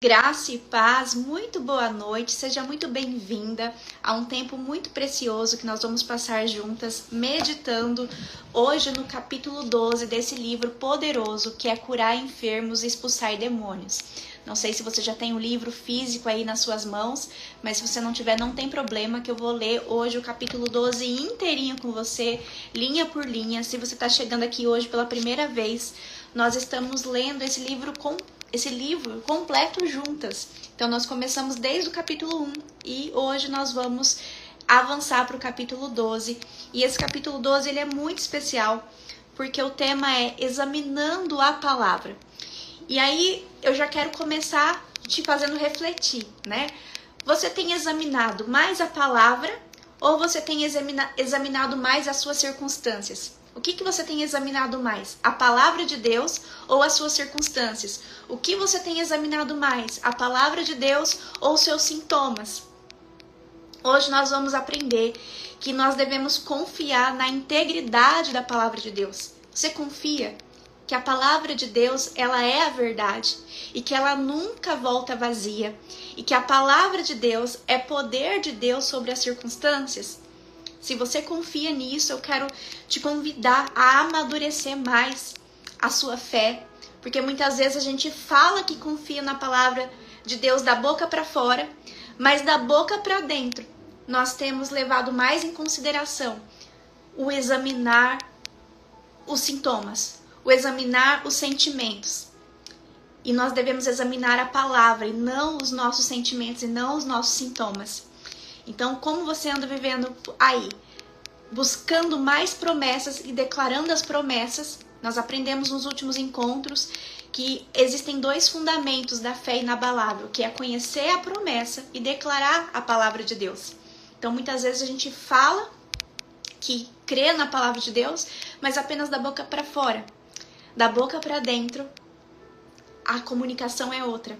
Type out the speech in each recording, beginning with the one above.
Graça e paz, muito boa noite, seja muito bem-vinda a um tempo muito precioso que nós vamos passar juntas, meditando hoje no capítulo 12 desse livro poderoso que é Curar Enfermos e Expulsar Demônios. Não sei se você já tem o livro físico aí nas suas mãos, mas se você não tiver, não tem problema, que eu vou ler hoje o capítulo 12 inteirinho com você, linha por linha. Se você está chegando aqui hoje pela primeira vez, nós estamos lendo esse livro completo juntas. Então nós começamos desde o capítulo 1 e hoje nós vamos avançar para o capítulo 12. E esse capítulo 12 ele é muito especial porque o tema é examinando a palavra. E aí eu já quero começar te fazendo refletir, né? Você tem examinado mais a palavra ou você tem examinado mais as suas circunstâncias? O que você tem examinado mais? A palavra de Deus ou as suas circunstâncias? O que você tem examinado mais? A palavra de Deus ou os seus sintomas? Hoje nós vamos aprender que nós devemos confiar na integridade da palavra de Deus. Você confia que a palavra de Deus, ela é a verdade e que ela nunca volta vazia e que a palavra de Deus é poder de Deus sobre as circunstâncias? Se você confia nisso, eu quero te convidar a amadurecer mais a sua fé, porque muitas vezes a gente fala que confia na palavra de Deus da boca para fora, mas da boca para dentro nós temos levado mais em consideração o examinar os sintomas, o examinar os sentimentos. E nós devemos examinar a palavra e não os nossos sentimentos e não os nossos sintomas. Então, como você anda vivendo aí, buscando mais promessas e declarando as promessas? Nós aprendemos nos últimos encontros que existem dois fundamentos da fé inabalável, que é conhecer a promessa e declarar a palavra de Deus. Então, muitas vezes a gente fala que crê na palavra de Deus, mas apenas da boca para fora. Da boca para dentro, a comunicação é outra.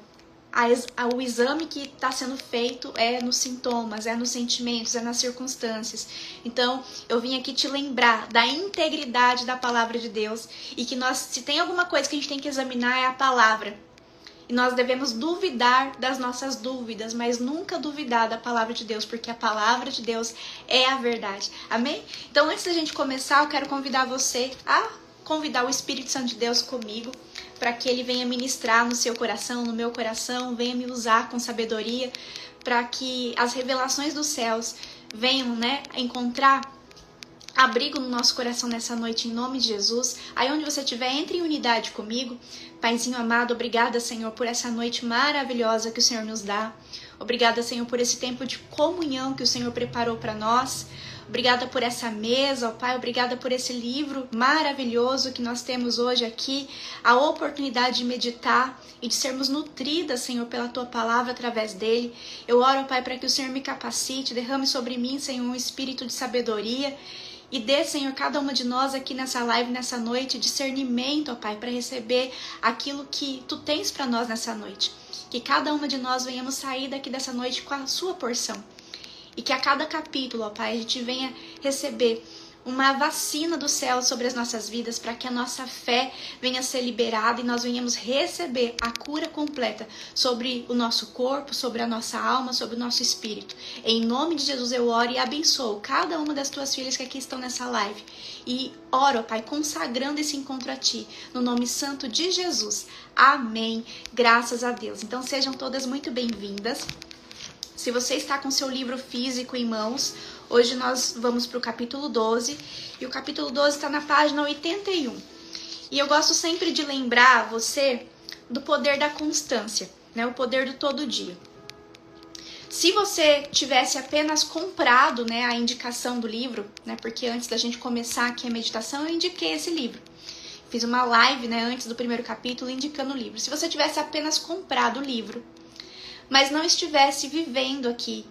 O exame que está sendo feito é nos sintomas, é nos sentimentos, é nas circunstâncias. Então, eu vim aqui te lembrar da integridade da palavra de Deus e que se tem alguma coisa que a gente tem que examinar é a palavra. E nós devemos duvidar das nossas dúvidas, mas nunca duvidar da palavra de Deus, porque a palavra de Deus é a verdade. Amém? Então, antes da gente começar, eu quero convidar você a convidar o Espírito Santo de Deus comigo, para que ele venha ministrar no seu coração, no meu coração, venha me usar com sabedoria, para que as revelações dos céus venham, encontrar abrigo no nosso coração nessa noite, em nome de Jesus. Aí onde você estiver, entre em unidade comigo. Paizinho amado, obrigada, Senhor, por essa noite maravilhosa que o Senhor nos dá. Obrigada, Senhor, por esse tempo de comunhão que o Senhor preparou para nós. Obrigada por essa mesa, ó Pai, obrigada por esse livro maravilhoso que nós temos hoje aqui, a oportunidade de meditar e de sermos nutridas, Senhor, pela Tua palavra através dele. Eu oro, ó Pai, para que o Senhor me capacite, derrame sobre mim, Senhor, um espírito de sabedoria e dê, Senhor, cada uma de nós aqui nessa live, nessa noite, discernimento, ó Pai, para receber aquilo que Tu tens para nós nessa noite. Que cada uma de nós venhamos sair daqui dessa noite com a Sua porção. E que a cada capítulo, ó Pai, a gente venha receber uma vacina do céu sobre as nossas vidas, para que a nossa fé venha ser liberada e nós venhamos receber a cura completa sobre o nosso corpo, sobre a nossa alma, sobre o nosso espírito. Em nome de Jesus eu oro e abençoo cada uma das Tuas filhas que aqui estão nessa live. E oro, ó Pai, consagrando esse encontro a Ti, no nome santo de Jesus. Amém. Graças a Deus. Então sejam todas muito bem-vindas. Se você está com seu livro físico em mãos, hoje nós vamos para o capítulo 12, e o capítulo 12 está na página 81. E eu gosto sempre de lembrar você do poder da constância, o poder do todo dia. Se você tivesse apenas comprado, a indicação do livro, porque antes da gente começar aqui a meditação, eu indiquei esse livro. Fiz uma live, antes do primeiro capítulo, indicando o livro. Se você tivesse apenas comprado o livro, mas não estivesse vivendo aqui,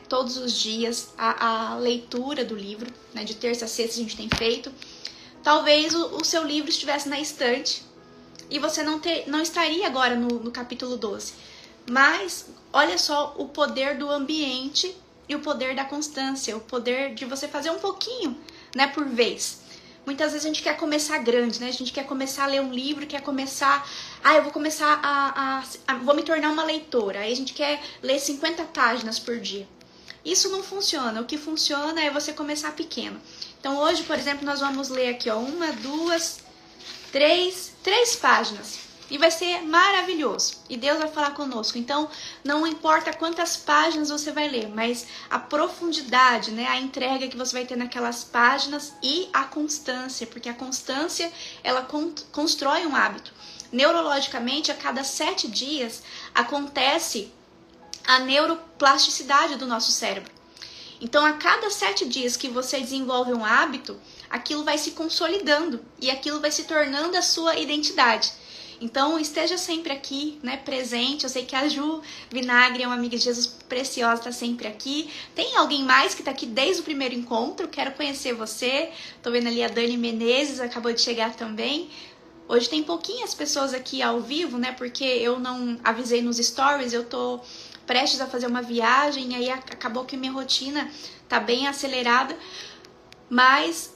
todos os dias a leitura do livro, de terça a sexta a gente tem feito, talvez o seu livro estivesse na estante e você não estaria agora no capítulo 12. Mas olha só o poder do ambiente e o poder da constância, o poder de você fazer um pouquinho, por vez. Muitas vezes a gente quer começar grande, né? A gente quer começar a ler um livro, quer começar... eu vou começar vou me tornar uma leitora. Aí a gente quer ler 50 páginas por dia. Isso não funciona. O que funciona é você começar pequeno. Então hoje, por exemplo, nós vamos ler aqui, ó, 1, 2, 3 páginas. E vai ser maravilhoso. E Deus vai falar conosco. Então, não importa quantas páginas você vai ler, mas a profundidade, né, a entrega que você vai ter naquelas páginas e a constância, porque a constância, ela constrói um hábito. Neurologicamente, a cada 7 dias, acontece a neuroplasticidade do nosso cérebro. Então, a cada 7 dias que você desenvolve um hábito, aquilo vai se consolidando e aquilo vai se tornando a sua identidade. Então, esteja sempre aqui, né, presente. Eu sei que a Ju Vinagre é uma amiga de Jesus preciosa, está sempre aqui. Tem alguém mais que está aqui desde o primeiro encontro? Quero conhecer você. Tô vendo ali a Dani Menezes, acabou de chegar também. Hoje tem pouquinhas pessoas aqui ao vivo, né, porque eu não avisei nos stories, eu tô prestes a fazer uma viagem, e aí acabou que minha rotina tá bem acelerada. Mas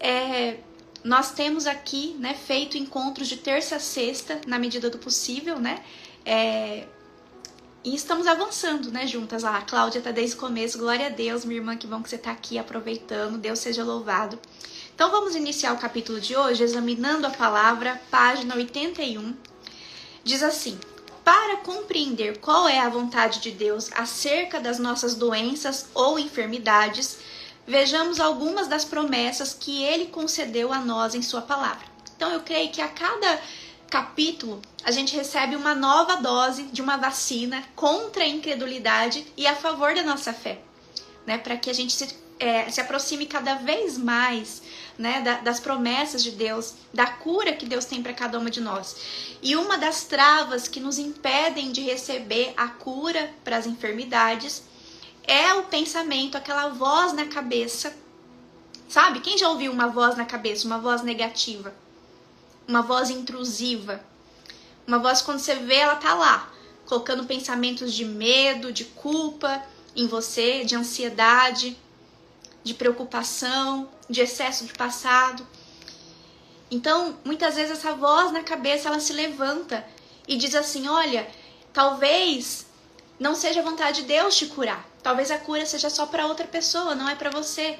nós temos aqui, né, feito encontros de terça a sexta, na medida do possível, né? E estamos avançando, né, juntas. A Cláudia tá desde o começo, glória a Deus, minha irmã, que bom que você tá aqui aproveitando, Deus seja louvado. Então vamos iniciar o capítulo de hoje examinando a palavra, página 81. Diz assim: para compreender qual é a vontade de Deus acerca das nossas doenças ou enfermidades, vejamos algumas das promessas que ele concedeu a nós em sua palavra. Então eu creio que a cada capítulo a gente recebe uma nova dose de uma vacina contra a incredulidade e a favor da nossa fé, né? Para que a gente se aproxime cada vez mais, né, das promessas de Deus, da cura que Deus tem para cada uma de nós. E uma das travas que nos impedem de receber a cura para as enfermidades é o pensamento, aquela voz na cabeça. Sabe? Quem já ouviu uma voz na cabeça? Uma voz negativa. Uma voz intrusiva. Uma voz, quando você vê, ela tá lá, colocando pensamentos de medo, de culpa em você, de ansiedade, de preocupação, de excesso de passado. Então, muitas vezes essa voz na cabeça, ela se levanta e diz assim: olha, talvez não seja a vontade de Deus te curar. Talvez a cura seja só para outra pessoa, não é para você.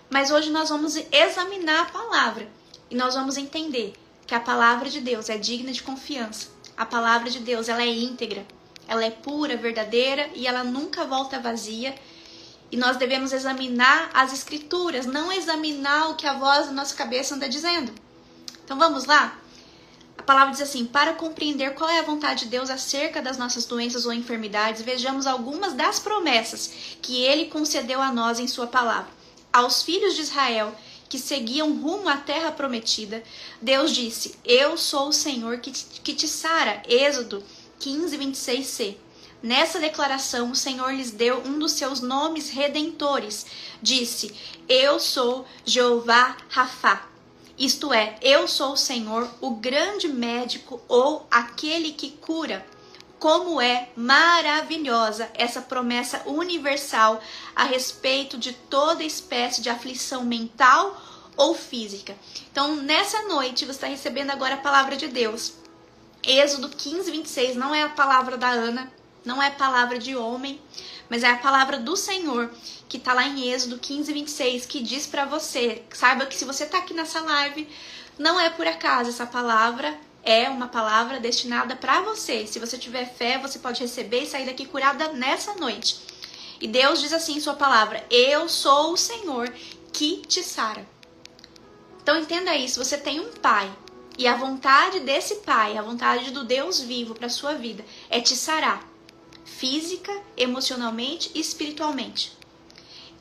Mas hoje nós vamos examinar a palavra e nós vamos entender que a palavra de Deus é digna de confiança. A palavra de Deus, ela é íntegra, ela é pura, verdadeira e ela nunca volta vazia. E nós devemos examinar as escrituras, não examinar o que a voz da nossa cabeça anda dizendo. Então vamos lá? A palavra diz assim: para compreender qual é a vontade de Deus acerca das nossas doenças ou enfermidades, vejamos algumas das promessas que ele concedeu a nós em sua palavra. Aos filhos de Israel que seguiam rumo à terra prometida, Deus disse: eu sou o Senhor que te sara. Êxodo 15, 26c. Nessa declaração, o Senhor lhes deu um dos seus nomes redentores. Disse: eu sou Jeová Rafá. Isto é, eu sou o Senhor, o grande médico ou aquele que cura. Como é maravilhosa essa promessa universal a respeito de toda espécie de aflição mental ou física. Então, nessa noite, você está recebendo agora a palavra de Deus. Êxodo 15, 26, não é a palavra da Ana, não é a palavra de homem, mas é a palavra do Senhor, que está lá em Êxodo 15, 26, que diz para você, saiba que se você está aqui nessa live, não é por acaso, essa palavra é uma palavra destinada para você. Se você tiver fé, você pode receber e sair daqui curada nessa noite. E Deus diz assim em sua palavra: eu sou o Senhor que te sara. Então entenda isso, você tem um pai, e a vontade desse pai, a vontade do Deus vivo para sua vida é te sarar, física, emocionalmente e espiritualmente.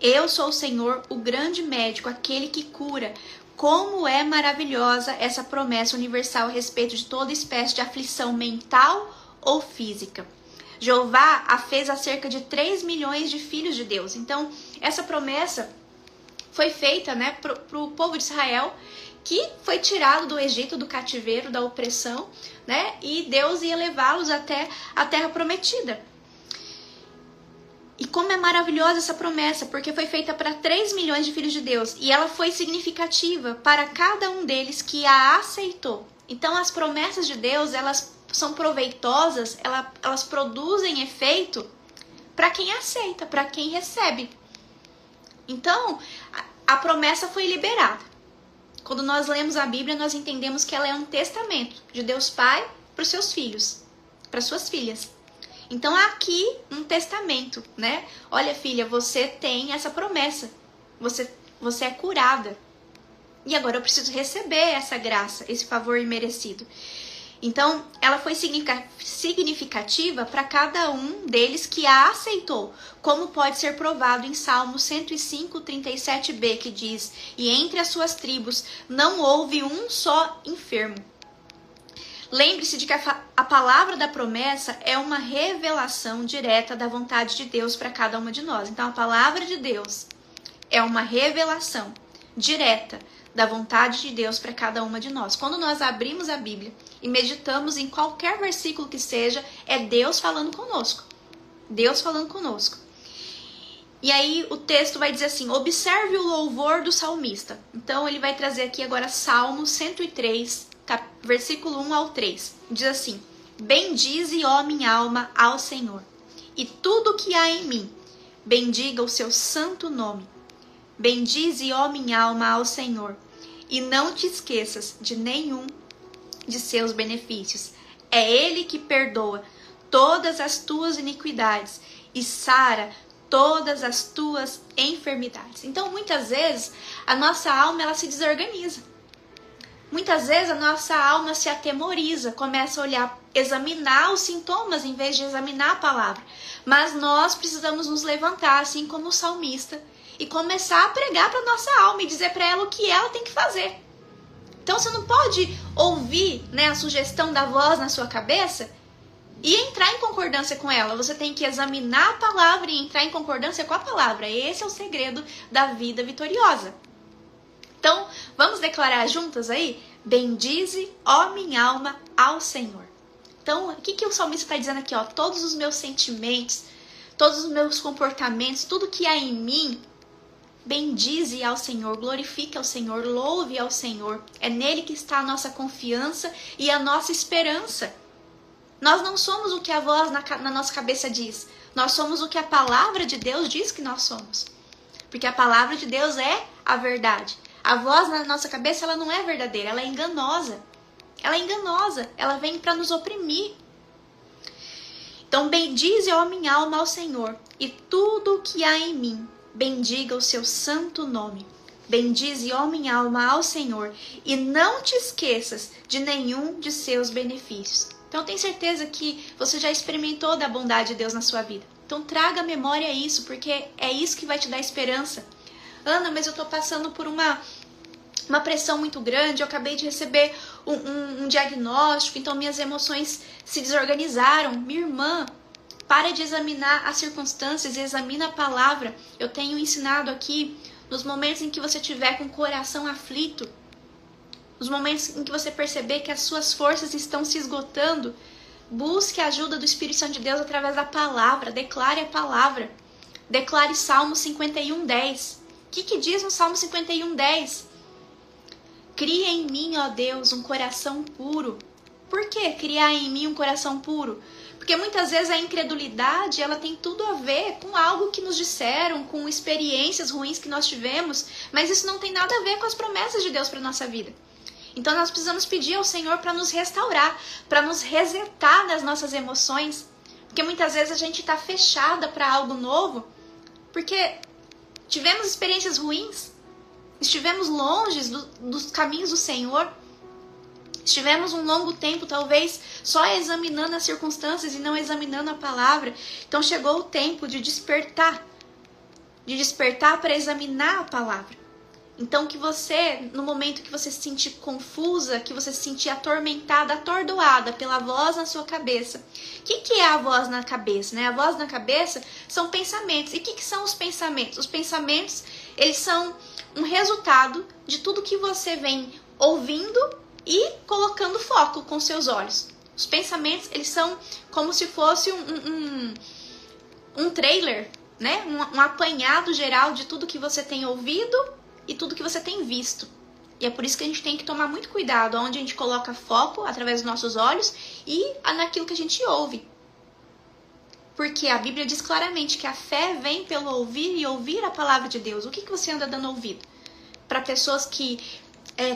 Eu sou o Senhor, o grande médico, aquele que cura. Como é maravilhosa essa promessa universal a respeito de toda espécie de aflição mental ou física. Jeová a fez acerca de 3 milhões de filhos de Deus. Então, essa promessa foi feita, né, para o povo de Israel, que foi tirado do Egito, do cativeiro, da opressão, né, e Deus ia levá-los até a terra prometida. E como é maravilhosa essa promessa, porque foi feita para 3 milhões de filhos de Deus. E ela foi significativa para cada um deles que a aceitou. Então as promessas de Deus, elas são proveitosas, elas produzem efeito para quem aceita, para quem recebe. Então, a promessa foi liberada. Quando nós lemos a Bíblia, nós entendemos que ela é um testamento de Deus Pai para os seus filhos, para suas filhas. Então, aqui um testamento, né? Olha, filha, você tem essa promessa. Você é curada. E agora eu preciso receber essa graça, esse favor imerecido. Então, ela foi significativa para cada um deles que a aceitou, como pode ser provado em Salmo 105, 37b, que diz: e entre as suas tribos não houve um só enfermo. Lembre-se de que a palavra da promessa é uma revelação direta da vontade de Deus para cada uma de nós. Então, a palavra de Deus é uma revelação direta da vontade de Deus para cada uma de nós. Quando nós abrimos a Bíblia e meditamos em qualquer versículo que seja, é Deus falando conosco. Deus falando conosco. E aí o texto vai dizer assim: observe o louvor do salmista. Então ele vai trazer aqui agora Salmo 103, versículo 1 ao 3. Diz assim: bendize, ó minha alma, ao Senhor, e tudo que há em mim, bendiga o seu santo nome. Bendize, ó minha alma, ao Senhor, e não te esqueças de nenhum de seus benefícios. É Ele que perdoa todas as tuas iniquidades e sara todas as tuas enfermidades. Então, muitas vezes, a nossa alma ela se desorganiza. Muitas vezes, a nossa alma se atemoriza, começa a olhar, examinar os sintomas em vez de examinar a palavra. Mas nós precisamos nos levantar, assim como o salmista, e começar a pregar para nossa alma e dizer para ela o que ela tem que fazer. Então você não pode ouvir, né, a sugestão da voz na sua cabeça e entrar em concordância com ela. Você tem que examinar a palavra e entrar em concordância com a palavra. Esse é o segredo da vida vitoriosa. Então, vamos declarar juntas aí? Bendize, ó minha alma, ao Senhor. Então, o que o salmista está dizendo aqui? Ó, todos os meus sentimentos, todos os meus comportamentos, tudo que há em mim, bendize ao Senhor, glorifique ao Senhor, louve ao Senhor. É nele que está a nossa confiança e a nossa esperança. Nós não somos o que a voz na nossa cabeça diz. Nós somos o que a palavra de Deus diz que nós somos. Porque a palavra de Deus é a verdade. A voz na nossa cabeça ela não é verdadeira, ela é enganosa. Ela é enganosa, ela vem para nos oprimir. Então, bendize, ó minha alma, ao Senhor, e tudo o que há em mim, bendiga o seu santo nome. Bendize, ó minha alma, ao Senhor, e não te esqueças de nenhum de seus benefícios. Então, eu tenho certeza que você já experimentou da bondade de Deus na sua vida. Então, traga à memória isso, porque é isso que vai te dar esperança. Ana, mas eu estou passando por uma pressão muito grande, eu acabei de receber um diagnóstico, então minhas emoções se desorganizaram. Minha irmã, para de examinar as circunstâncias e examina a palavra. Eu tenho ensinado aqui, nos momentos em que você estiver com o coração aflito, nos momentos em que você perceber que as suas forças estão se esgotando, busque a ajuda do Espírito Santo de Deus através da palavra, declare a palavra. Declare Salmo 51:10. O que diz no Salmo 51:10? Cria em mim, ó Deus, um coração puro. Por que criar em mim um coração puro? Porque muitas vezes a incredulidade, ela tem tudo a ver com algo que nos disseram, com experiências ruins que nós tivemos, mas isso não tem nada a ver com as promessas de Deus para a nossa vida. Então nós precisamos pedir ao Senhor para nos restaurar, para nos resetar das nossas emoções, porque muitas vezes a gente está fechada para algo novo, porque tivemos experiências ruins, estivemos longe dos caminhos do Senhor, estivemos um longo tempo talvez só examinando as circunstâncias e não examinando a palavra. Então chegou o tempo de despertar para examinar a palavra. Então que você, no momento que você se sentir confusa, que você se sentir atormentada, atordoada pela voz na sua cabeça. O que é a voz na cabeça, né? A voz na cabeça são pensamentos. E o que são os pensamentos? Os pensamentos, eles são um resultado de tudo que você vem ouvindo e colocando foco com seus olhos. Os pensamentos, eles são como se fosse um trailer né? Um apanhado geral de tudo que você tem ouvido e tudo que você tem visto. E é por isso que a gente tem que tomar muito cuidado onde a gente coloca foco através dos nossos olhos e naquilo que a gente ouve. Porque a Bíblia diz claramente que a fé vem pelo ouvir e ouvir a palavra de Deus. O que você anda dando ouvido? Para pessoas que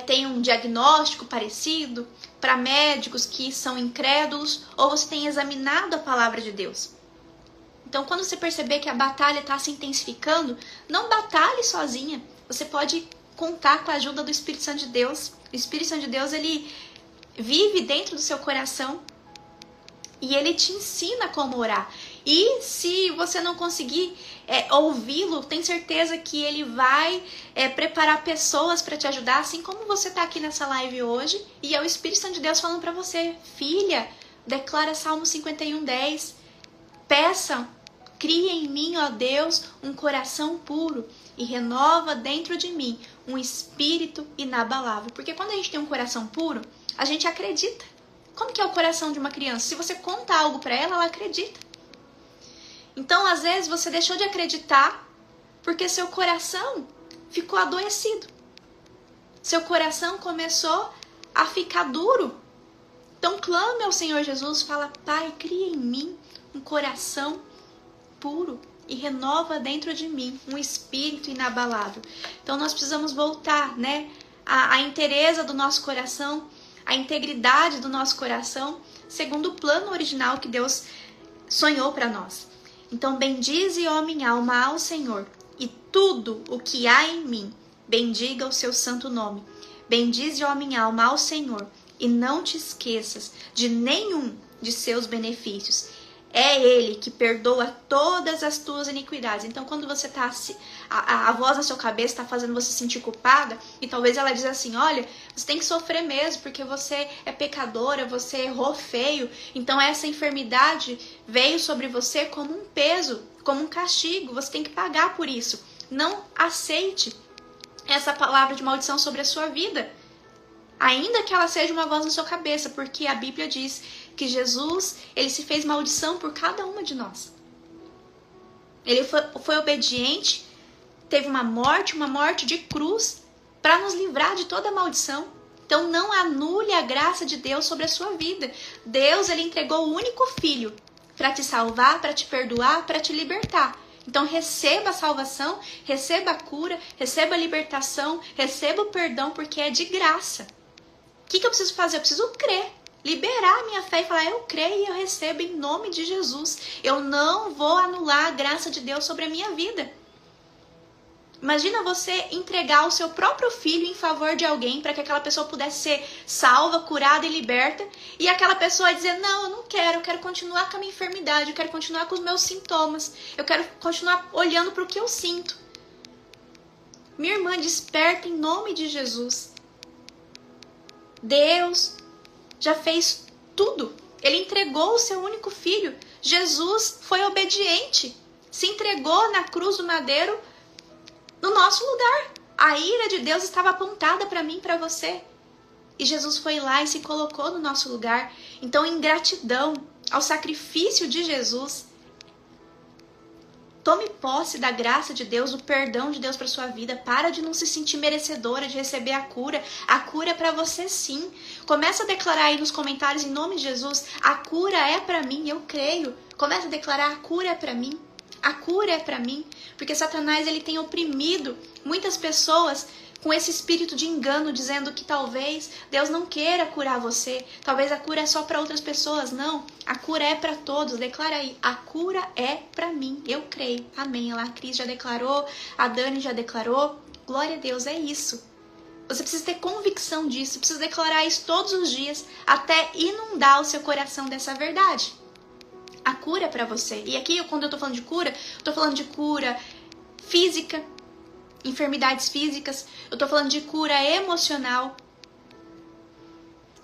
têm um diagnóstico parecido, para médicos que são incrédulos, ou você tem examinado a palavra de Deus? Então, quando você perceber que a batalha está se intensificando, não batalhe sozinha. Você pode contar com a ajuda do Espírito Santo de Deus. O Espírito Santo de Deus, ele vive dentro do seu coração e ele te ensina como orar. E se você não conseguir ouvi-lo, tem certeza que ele vai preparar pessoas para te ajudar, assim como você está aqui nessa live hoje. E é o Espírito Santo de Deus falando para você: filha, declara Salmo 51:10. Peça, cria em mim, ó Deus, um coração puro e renova dentro de mim um espírito inabalável. Porque quando a gente tem um coração puro, a gente acredita. Como que é o coração de uma criança? Se você conta algo para ela, ela acredita. Então, às vezes, você deixou de acreditar porque seu coração ficou adoecido. Seu coração começou a ficar duro. Então, clame ao Senhor Jesus, fala: Pai, cria em mim um coração puro e renova dentro de mim um espírito inabalável. Então, nós precisamos voltar, né, à inteireza do nosso coração, a integridade do nosso coração, segundo o plano original que Deus sonhou para nós. Então, bendize, ó minha alma, ao Senhor, e tudo o que há em mim, bendiga o seu santo nome. Bendize, ó minha alma, ao Senhor, e não te esqueças de nenhum de seus benefícios. É Ele que perdoa todas as tuas iniquidades. Então, quando você está... A voz na sua cabeça está fazendo você se sentir culpada, e talvez ela diz assim: olha, você tem que sofrer mesmo, porque você é pecadora, você errou feio. Então, essa enfermidade veio sobre você como um peso, como um castigo. Você tem que pagar por isso. Não aceite essa palavra de maldição sobre a sua vida, ainda que ela seja uma voz na sua cabeça, porque a Bíblia diz que Jesus, ele se fez maldição por cada uma de nós. Ele foi obediente, teve uma morte de cruz, para nos livrar de toda maldição. Então não anule a graça de Deus sobre a sua vida. Deus, ele entregou o único filho para te salvar, para te perdoar, para te libertar. Então receba a salvação, receba a cura, receba a libertação, receba o perdão, porque é de graça. O que eu preciso fazer? Eu preciso crer, liberar a minha fé e falar: eu creio e eu recebo em nome de Jesus. Eu não vou anular a graça de Deus sobre a minha vida. Imagina você entregar o seu próprio filho em favor de alguém para que aquela pessoa pudesse ser salva, curada e liberta, e aquela pessoa dizer: não, eu não quero, eu quero continuar com a minha enfermidade, eu quero continuar com os meus sintomas, eu quero continuar olhando para o que eu sinto. Minha irmã, desperta em nome de Jesus. Deus já fez tudo. Ele entregou o seu único filho. Jesus foi obediente, se entregou na cruz do madeiro no nosso lugar. A ira de Deus estava apontada para mim e para você. E Jesus foi lá e se colocou no nosso lugar. Então, em gratidão ao sacrifício de Jesus, tome posse da graça de Deus, do perdão de Deus para sua vida. Para de não se sentir merecedora de receber a cura. A cura é para você, sim. Começa a declarar aí nos comentários, em nome de Jesus: a cura é para mim, eu creio. Começa a declarar: a cura é para mim. A cura é para mim. Porque Satanás, ele tem oprimido muitas pessoas com esse espírito de engano, dizendo que talvez Deus não queira curar você. Talvez a cura é só para outras pessoas. Não, a cura é para todos. Declara aí: a cura é para mim. Eu creio. Amém. A Cris já declarou, a Dani já declarou. Glória a Deus, é isso. Você precisa ter convicção disso, precisa declarar isso todos os dias, até inundar o seu coração dessa verdade. A cura é para você. E aqui, quando eu tô falando de cura, eu tô falando de cura física, enfermidades físicas, eu tô falando de cura emocional,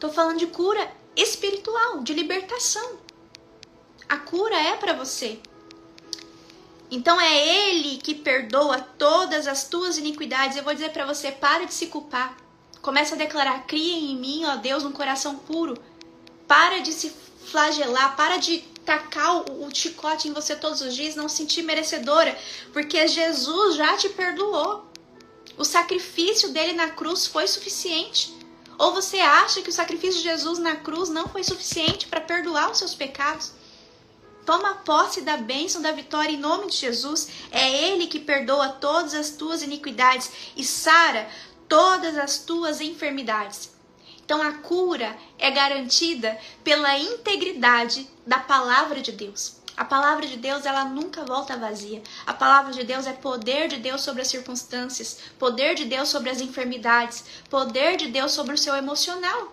tô falando de cura espiritual, de libertação. A cura é para você. Então é Ele que perdoa todas as tuas iniquidades. Eu vou dizer para você: para de se culpar. Começa a declarar: cria em mim, ó Deus, um coração puro. Para de se flagelar, para de tacar o chicote em você todos os dias, não se sentir merecedora, porque Jesus já te perdoou. O sacrifício dele na cruz foi suficiente. Ou você acha que o sacrifício de Jesus na cruz não foi suficiente para perdoar os seus pecados? Toma posse da bênção da vitória em nome de Jesus. É Ele que perdoa todas as tuas iniquidades e sara todas as tuas enfermidades. Então a cura é garantida pela integridade da palavra de Deus. A palavra de Deus, ela nunca volta vazia. A palavra de Deus é poder de Deus sobre as circunstâncias, poder de Deus sobre as enfermidades, poder de Deus sobre o seu emocional.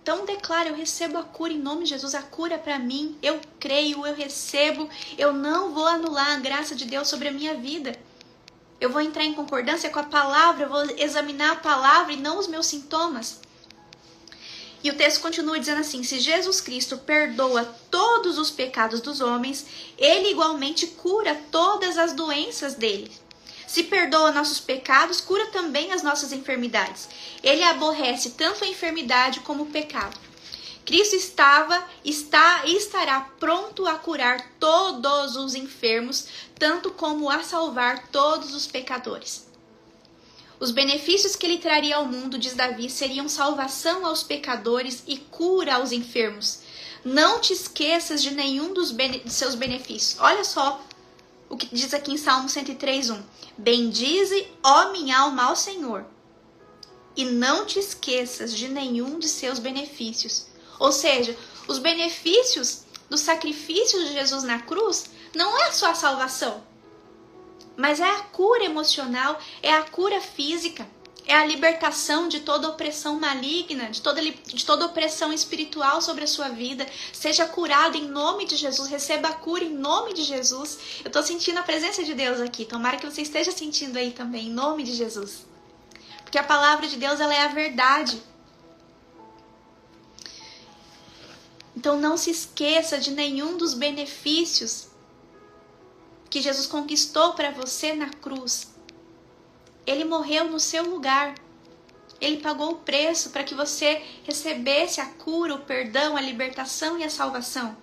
Então declara, eu recebo a cura em nome de Jesus, a cura é para mim, eu creio, eu recebo, eu não vou anular a graça de Deus sobre a minha vida. Eu vou entrar em concordância com a palavra, eu vou examinar a palavra e não os meus sintomas. E o texto continua dizendo assim, se Jesus Cristo perdoa todos os pecados dos homens, Ele igualmente cura todas as doenças dele. Se perdoa nossos pecados, cura também as nossas enfermidades. Ele aborrece tanto a enfermidade como o pecado. Cristo está e estará pronto a curar todos os enfermos, tanto como a salvar todos os pecadores. Os benefícios que ele traria ao mundo, diz Davi, seriam salvação aos pecadores e cura aos enfermos. Não te esqueças de nenhum dos seus benefícios. Olha só o que diz aqui em Salmo 103:1. Bendize, ó minha alma, ao Senhor, e não te esqueças de nenhum de seus benefícios. Ou seja, os benefícios do sacrifício de Jesus na cruz não é só a salvação, mas é a cura emocional, é a cura física, é a libertação de toda opressão maligna, de toda opressão espiritual sobre a sua vida. Seja curado em nome de Jesus, receba a cura em nome de Jesus. Eu estou sentindo a presença de Deus aqui, tomara que você esteja sentindo aí também, em nome de Jesus. Porque a palavra de Deus, ela é a verdade. Então não se esqueça de nenhum dos benefícios que Jesus conquistou para você na cruz. Ele morreu no seu lugar. Ele pagou o preço para que você recebesse a cura, o perdão, a libertação e a salvação.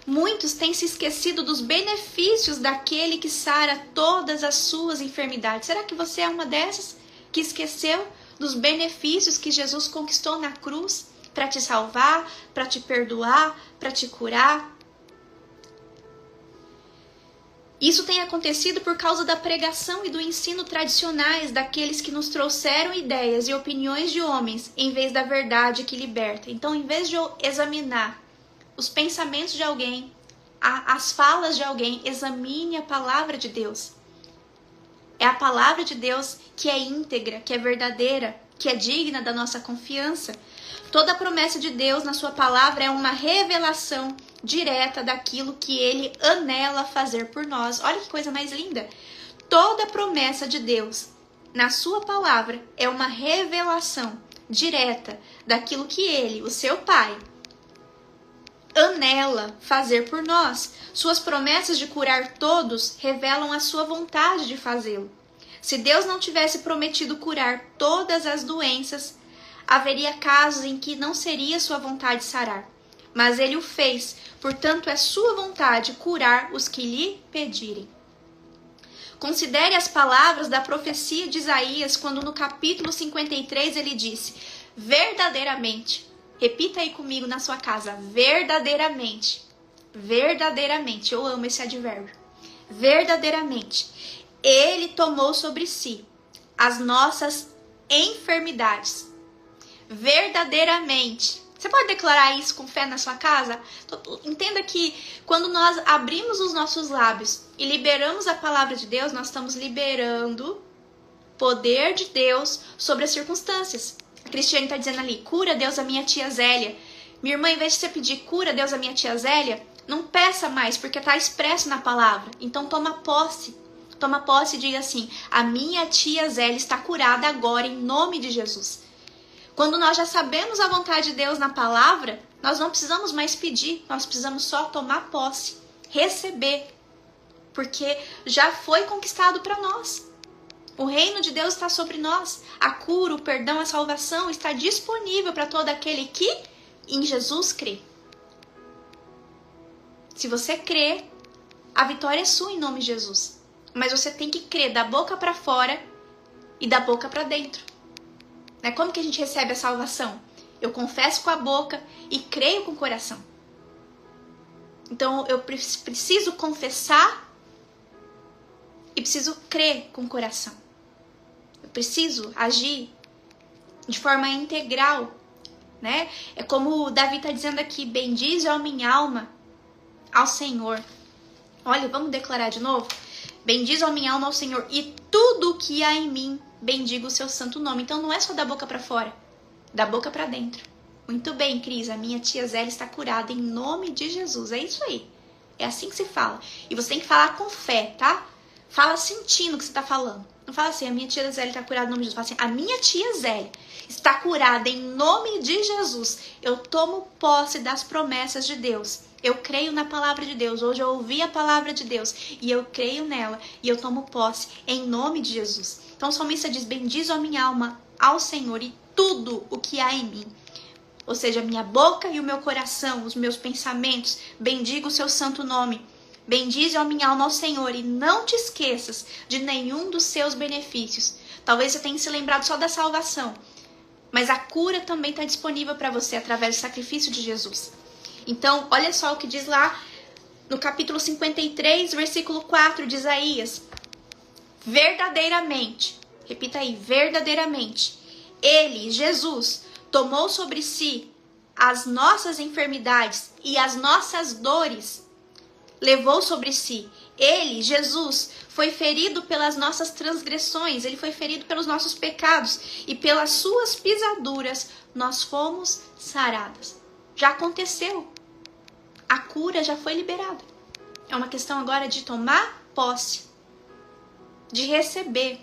Muitos têm se esquecido dos benefícios daquele que sara todas as suas enfermidades. Será que você é uma dessas que esqueceu dos benefícios que Jesus conquistou na cruz para te salvar, para te perdoar, para te curar? Isso tem acontecido por causa da pregação e do ensino tradicionais daqueles que nos trouxeram ideias e opiniões de homens, em vez da verdade que liberta. Então, em vez de eu examinar os pensamentos de alguém, as falas de alguém, examine a palavra de Deus. É a palavra de Deus que é íntegra, que é verdadeira, que é digna da nossa confiança. Toda a promessa de Deus na sua palavra é uma revelação direta daquilo que Ele anela fazer por nós. Olha que coisa mais linda! Toda a promessa de Deus na sua palavra é uma revelação direta daquilo que Ele, o seu Pai, anela fazer por nós. Suas promessas de curar todos revelam a sua vontade de fazê-lo. Se Deus não tivesse prometido curar todas as doenças, haveria casos em que não seria sua vontade sarar. Mas Ele o fez, portanto é sua vontade curar os que lhe pedirem. Considere as palavras da profecia de Isaías, quando no capítulo 53 ele disse, verdadeiramente, repita aí comigo na sua casa, verdadeiramente, verdadeiramente, eu amo esse advérbio, verdadeiramente, Ele tomou sobre si as nossas enfermidades, verdadeiramente. Você pode declarar isso com fé na sua casa? Entenda que quando nós abrimos os nossos lábios e liberamos a palavra de Deus, nós estamos liberando poder de Deus sobre as circunstâncias. A Cristiane está dizendo ali, cura Deus a minha tia Zélia. Minha irmã, em vez de você pedir cura Deus a minha tia Zélia, não peça mais, porque está expresso na palavra. Então toma posse. Toma posse e diga assim, a minha tia Zélia está curada agora em nome de Jesus. Quando nós já sabemos a vontade de Deus na palavra, nós não precisamos mais pedir, nós precisamos só tomar posse, receber, porque já foi conquistado para nós. O reino de Deus está sobre nós, a cura, o perdão, a salvação está disponível para todo aquele que em Jesus crê. Se você crê, a vitória é sua em nome de Jesus. Mas você tem que crer da boca para fora e da boca para dentro. Né? Como que a gente recebe a salvação? Eu confesso com a boca e creio com o coração. Então eu preciso confessar e preciso crer com o coração. Eu preciso agir de forma integral, né? É como Davi está dizendo aqui: bendize a minha alma ao Senhor. Olha, vamos declarar de novo? Bendize a minha alma ao Senhor e tudo o que há em mim, bendiga o seu santo nome. Então não é só da boca para fora, da boca para dentro. Muito bem, Cris, a minha tia Zélia está curada em nome de Jesus. É isso aí. É assim que se fala. E você tem que falar com fé, tá? Fala sentindo o que você está falando. Não fala assim: a minha tia Zélia está curada em nome de Jesus. Fala assim: a minha tia Zélia está curada em nome de Jesus. Eu tomo posse das promessas de Deus. Eu creio na palavra de Deus. Hoje eu ouvi a palavra de Deus e eu creio nela e eu tomo posse em nome de Jesus. Então o salmista diz: bendize a minha alma ao Senhor e tudo o que há em mim. Ou seja, a minha boca e o meu coração, os meus pensamentos, bendiga o seu santo nome. Bendize a minha alma ao Senhor e não te esqueças de nenhum dos seus benefícios. Talvez você tenha se lembrado só da salvação, mas a cura também está disponível para você através do sacrifício de Jesus. Então, olha só o que diz lá no capítulo 53, versículo 4 de Isaías. Verdadeiramente, repita aí, verdadeiramente, Ele, Jesus, tomou sobre si as nossas enfermidades e as nossas dores, levou sobre si. Ele, Jesus, foi ferido pelas nossas transgressões, ele foi ferido pelos nossos pecados e pelas suas pisaduras nós fomos saradas. Já aconteceu. A cura já foi liberada. É uma questão agora de tomar posse, de receber.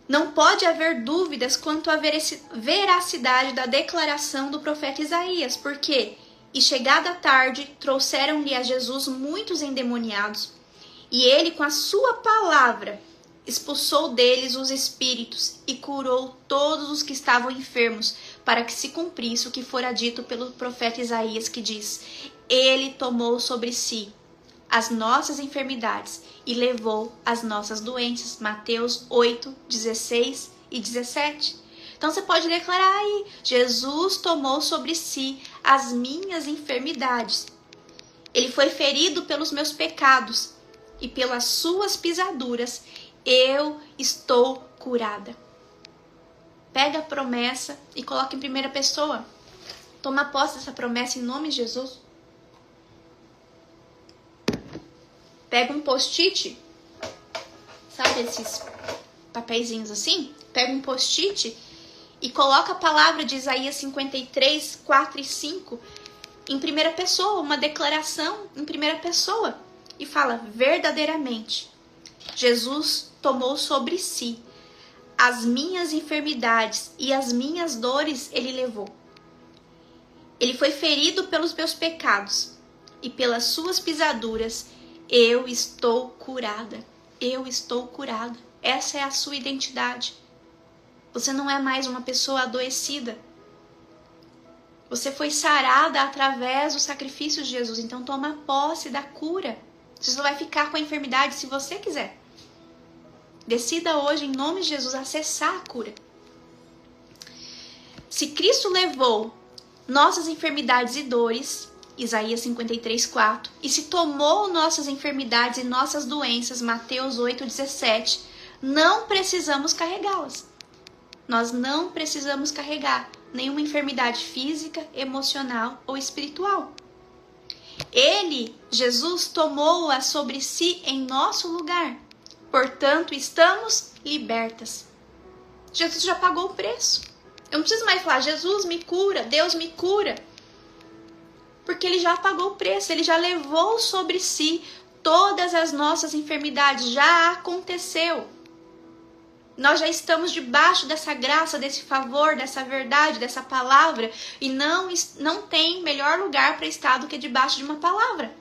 Não pode haver dúvidas quanto à veracidade da declaração do profeta Isaías, porque, e chegada a tarde, trouxeram-lhe a Jesus muitos endemoniados, e ele, com a sua palavra, expulsou deles os espíritos e curou todos os que estavam enfermos, para que se cumprisse o que fora dito pelo profeta Isaías, que diz: ele tomou sobre si as nossas enfermidades e levou as nossas doenças. Mateus 8, 16 e 17. Então você pode declarar aí: Jesus tomou sobre si as minhas enfermidades. Ele foi ferido pelos meus pecados e pelas suas pisaduras eu estou curada. Pega a promessa e coloca em primeira pessoa. Toma posse dessa promessa em nome de Jesus. Pega um post-it, sabe esses papeizinhos assim? Pega um post-it e coloca a palavra de Isaías 53, 4 e 5 em primeira pessoa, uma declaração em primeira pessoa. E fala: verdadeiramente, Jesus tomou sobre si as minhas enfermidades e as minhas dores ele levou. Ele foi ferido pelos meus pecados e pelas suas pisaduras eu estou curada. Eu estou curada. Essa é a sua identidade. Você não é mais uma pessoa adoecida. Você foi sarada através do sacrifício de Jesus. Então toma posse da cura. Você só vai ficar com a enfermidade se você quiser. Decida hoje, em nome de Jesus, acessar a cura. Se Cristo levou nossas enfermidades e dores, Isaías 53, 4, e se tomou nossas enfermidades e nossas doenças, Mateus 8, 17, não precisamos carregá-las. Nós não precisamos carregar nenhuma enfermidade física, emocional ou espiritual. Ele, Jesus, tomou-a sobre si em nosso lugar. Portanto, estamos libertas. Jesus já pagou o preço. Eu não preciso mais falar: Jesus me cura, Deus me cura. Porque ele já pagou o preço, ele já levou sobre si todas as nossas enfermidades. Já aconteceu. Nós já estamos debaixo dessa graça, desse favor, dessa verdade, dessa palavra. E não tem melhor lugar para estar do que debaixo de uma palavra.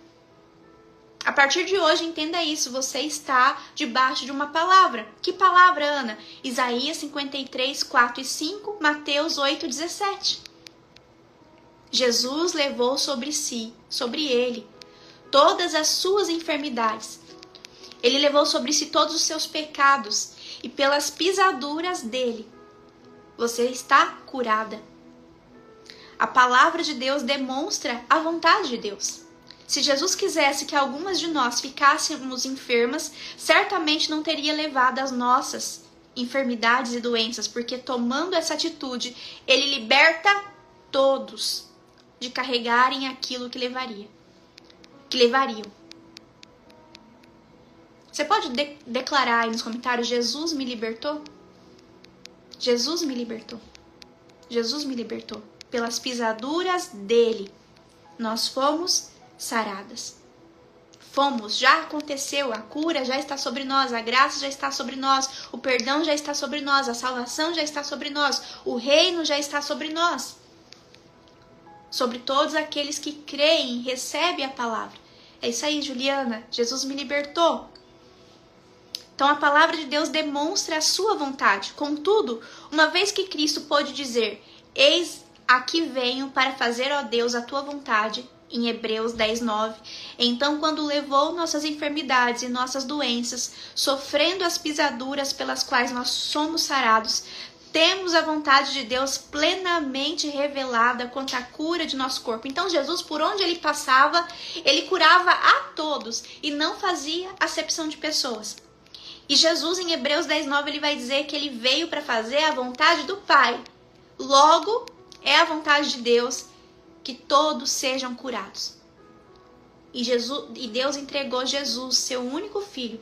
A partir de hoje, entenda isso. Você está debaixo de uma palavra. Que palavra, Ana? Isaías 53, 4 e 5, Mateus 8, 17. Jesus levou sobre si, sobre ele, todas as suas enfermidades. Ele levou sobre si todos os seus pecados e pelas pisaduras dele, você está curada. A palavra de Deus demonstra a vontade de Deus. Se Jesus quisesse que algumas de nós ficássemos enfermas, certamente não teria levado as nossas enfermidades e doenças, porque tomando essa atitude, ele liberta todos de carregarem aquilo que levariam. Você pode declarar aí nos comentários: Jesus me libertou? Jesus me libertou. Jesus me libertou. Pelas pisaduras dele, nós fomos saradas. Já aconteceu, a cura já está sobre nós, a graça já está sobre nós, o perdão já está sobre nós, a salvação já está sobre nós, o reino já está sobre nós. Sobre todos aqueles que creem e recebem a palavra. É isso aí, Juliana, Jesus me libertou. Então a palavra de Deus demonstra a sua vontade. Contudo, uma vez que Cristo pôde dizer: eis aqui venho para fazer, ó Deus, a tua vontade, em Hebreus 10:9. Então, quando levou nossas enfermidades e nossas doenças, sofrendo as pisaduras pelas quais nós somos sarados, temos a vontade de Deus plenamente revelada quanto à cura de nosso corpo. Então, Jesus, por onde ele passava, ele curava a todos e não fazia acepção de pessoas. E Jesus, em Hebreus 10:9, ele vai dizer que ele veio para fazer a vontade do Pai. Logo, é a vontade de Deus que todos sejam curados. E Deus entregou Jesus, seu único filho,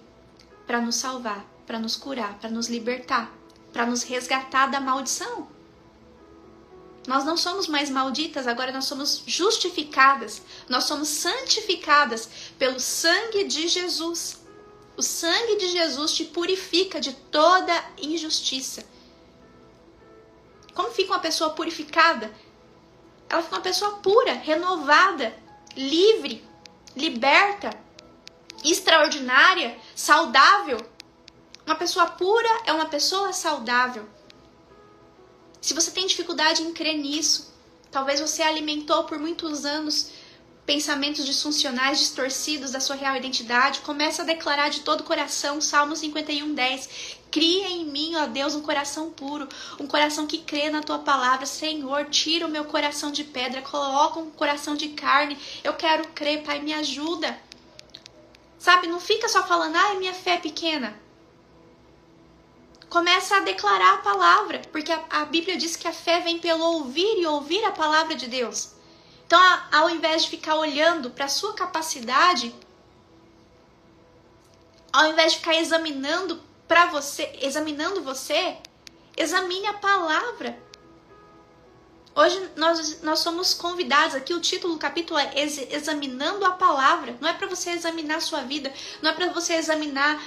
para nos salvar, para nos curar, para nos libertar, para nos resgatar da maldição. Nós não somos mais malditas, agora nós somos justificadas, nós somos santificadas pelo sangue de Jesus. O sangue de Jesus te purifica de toda injustiça. Como fica uma pessoa purificada? Ela fica uma pessoa pura, renovada, livre, liberta, extraordinária, saudável. Uma pessoa pura é uma pessoa saudável. Se você tem dificuldade em crer nisso, talvez você alimentou por muitos anos pensamentos disfuncionais, distorcidos da sua real identidade, comece a declarar de todo o coração, Salmo 51:10. Cria em mim, ó Deus, um coração puro, um coração que crê na tua palavra. Senhor, tira o meu coração de pedra, coloca um coração de carne. Eu quero crer, Pai, me ajuda. Sabe, não fica só falando, ai, minha fé é pequena. Começa a declarar a palavra, porque a Bíblia diz que a fé vem pelo ouvir e ouvir a palavra de Deus. Então, ao invés de ficar olhando para a sua capacidade, ao invés de ficar examinando você, examine a palavra. Hoje nós somos convidados, aqui o título do capítulo é Examinando a Palavra. Não é para você examinar a sua vida, não é para você examinar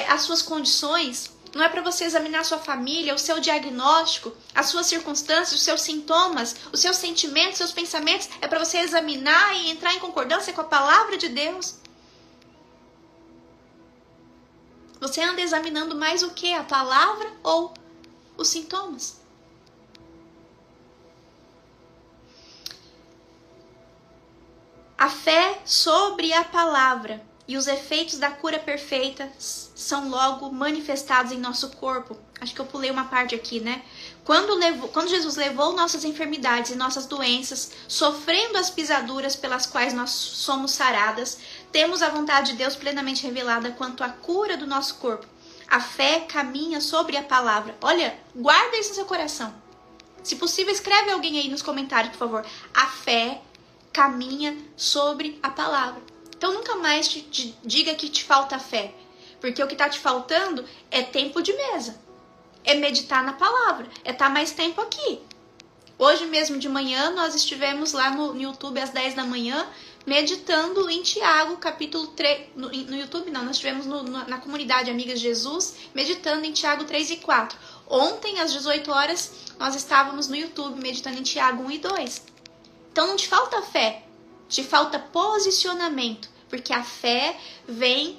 as suas condições, não é para você examinar a sua família, o seu diagnóstico, as suas circunstâncias, os seus sintomas, os seus sentimentos, os seus pensamentos. É para você examinar e entrar em concordância com a palavra de Deus. Você anda examinando mais o que? A palavra ou os sintomas? A fé sobre a palavra e os efeitos da cura perfeita são logo manifestados em nosso corpo. Acho que eu pulei uma parte aqui, né? Quando Jesus levou nossas enfermidades e nossas doenças, sofrendo as pisaduras pelas quais nós somos saradas, temos a vontade de Deus plenamente revelada quanto à cura do nosso corpo. A fé caminha sobre a palavra. Olha, guarda isso no seu coração. Se possível, escreve alguém aí nos comentários, por favor. A fé caminha sobre a palavra. Então nunca mais te diga que te falta fé, porque o que está te faltando é tempo de mesa, é meditar na palavra, é estar mais tempo aqui. Hoje mesmo de manhã nós estivemos lá no YouTube às 10 da manhã meditando em Tiago capítulo 3, no YouTube não, nós estivemos na comunidade Amigas de Jesus meditando em Tiago 3 e 4. Ontem às 18 horas nós estávamos no YouTube meditando em Tiago 1 e 2. Então não te falta fé, te falta posicionamento, porque a fé vem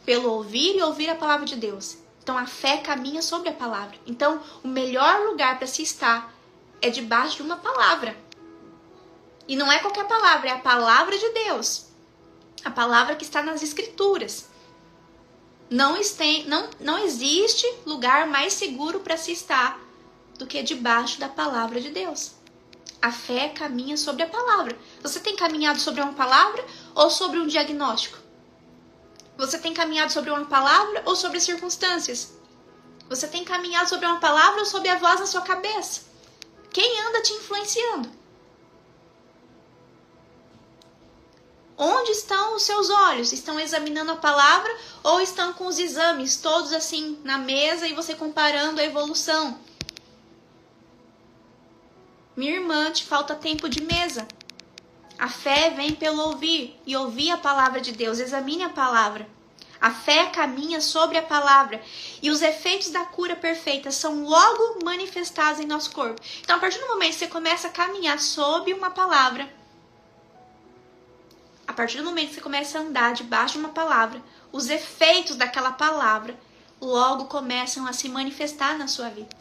pelo ouvir e ouvir a palavra de Deus. Então a fé caminha sobre a palavra. Então o melhor lugar para se estar é debaixo de uma palavra. E não é qualquer palavra, é a palavra de Deus. A palavra que está nas Escrituras. Não existe lugar mais seguro para se estar do que debaixo da palavra de Deus. A fé caminha sobre a palavra. Você tem caminhado sobre uma palavra ou sobre um diagnóstico? Você tem caminhado sobre uma palavra ou sobre circunstâncias? Você tem caminhado sobre uma palavra ou sobre a voz na sua cabeça? Quem anda te influenciando? Onde estão os seus olhos? Estão examinando a palavra ou estão com os exames todos assim na mesa e você comparando a evolução? Minha irmã, te falta tempo de mesa. A fé vem pelo ouvir e ouvir a palavra de Deus. Examine a palavra. A fé caminha sobre a palavra e os efeitos da cura perfeita são logo manifestados em nosso corpo. Então, a partir do momento que você começa a caminhar sob uma palavra, a partir do momento que você começa a andar debaixo de uma palavra, os efeitos daquela palavra logo começam a se manifestar na sua vida.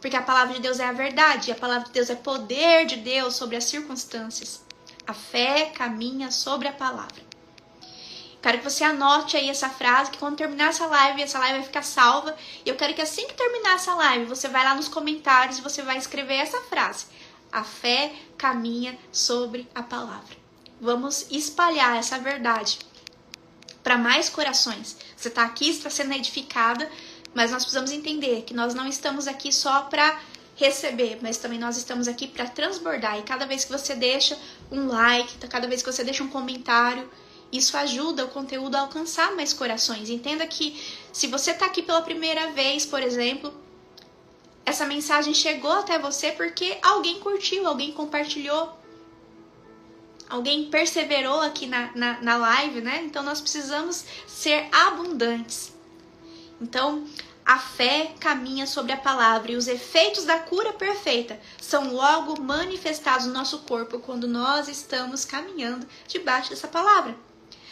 Porque a palavra de Deus é a verdade, a palavra de Deus é poder de Deus sobre as circunstâncias. A fé caminha sobre a palavra. Quero que você anote aí essa frase, que quando terminar essa live vai ficar salva. E eu quero que assim que terminar essa live, você vai lá nos comentários e você vai escrever essa frase. A fé caminha sobre a palavra. Vamos espalhar essa verdade para mais corações. Você está aqui, está sendo edificada, mas nós precisamos entender que nós não estamos aqui só para receber, mas também nós estamos aqui para transbordar. E cada vez que você deixa um like, cada vez que você deixa um comentário, isso ajuda o conteúdo a alcançar mais corações. Entenda que se você está aqui pela primeira vez, por exemplo, essa mensagem chegou até você porque alguém curtiu, alguém compartilhou, alguém perseverou aqui na live, né? Então nós precisamos ser abundantes. Então, a fé caminha sobre a palavra e os efeitos da cura perfeita são logo manifestados no nosso corpo quando nós estamos caminhando debaixo dessa palavra.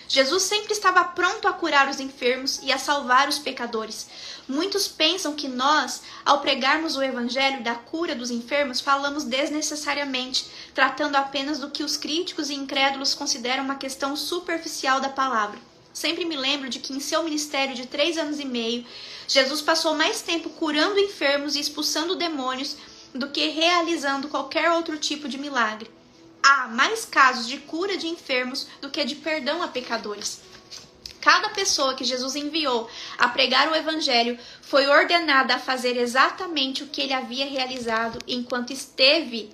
Jesus sempre estava pronto a curar os enfermos e a salvar os pecadores. Muitos pensam que nós, ao pregarmos o evangelho da cura dos enfermos, falamos desnecessariamente, tratando apenas do que os críticos e incrédulos consideram uma questão superficial da palavra. Sempre me lembro de que em seu ministério de 3 anos e meio, Jesus passou mais tempo curando enfermos e expulsando demônios do que realizando qualquer outro tipo de milagre. Há mais casos de cura de enfermos do que de perdão a pecadores. Cada pessoa que Jesus enviou a pregar o evangelho foi ordenada a fazer exatamente o que ele havia realizado enquanto esteve